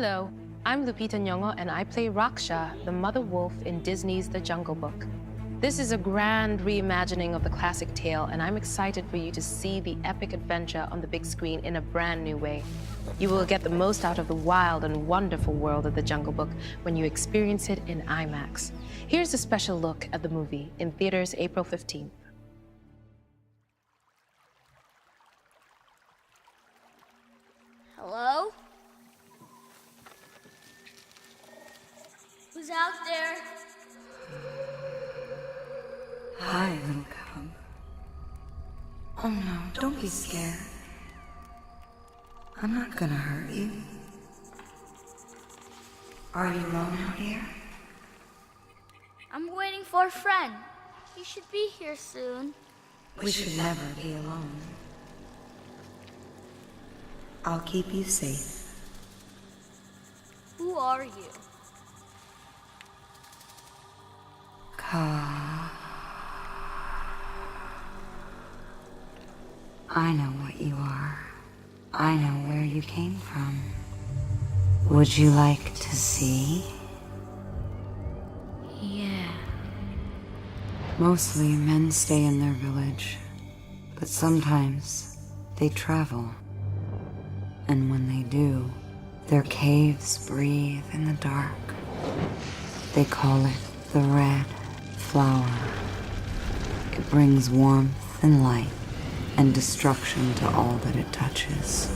Hello, I'm Lupita Nyong'o and I play Raksha, the mother wolf in Disney's The Jungle Book. This is a grand reimagining of the classic tale and I'm excited for you to see the epic adventure on the big screen in a brand new way. You will get the most out of the wild and wonderful world of The Jungle Book when you experience it in IMAX. Here's a special look at the movie in theaters April 15th. Hello? Who's out there? Hi, little cub. Oh no, don't be scared. I'm not gonna hurt you. Are you alone out here? I'm waiting for a friend. He should be here soon. We should never be alone. I'll keep you safe. Who are you? I know what you are. I know where you came from. Would you like to see? Yeah. Mostly men stay in their village, but sometimes they travel. And when they do, their caves breathe in the dark. They call it the red flower. It brings warmth and light and destruction to all that it touches.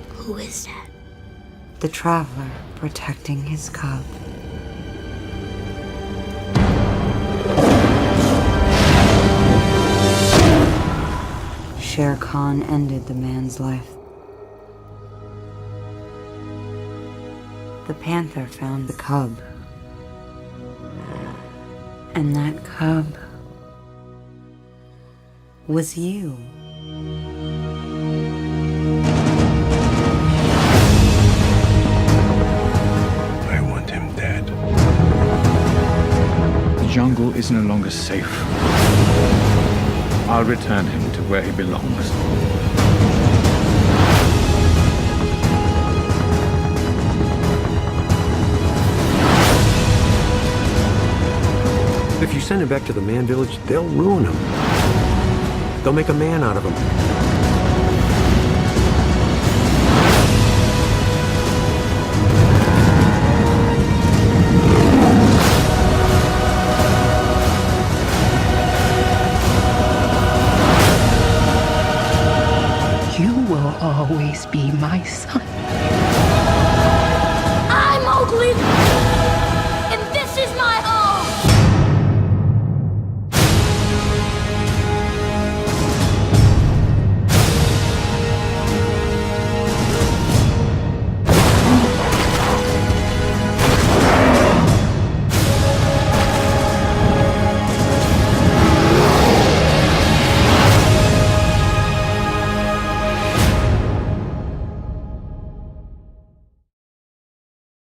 Who is that? The traveler protecting his cub. Shere Khan ended the man's life. The panther found the cub. And that cub was you. I want him dead. The jungle is no longer safe. I'll return him to where he belongs. If you send him back to the man village, they'll ruin him. They'll make a man out of him.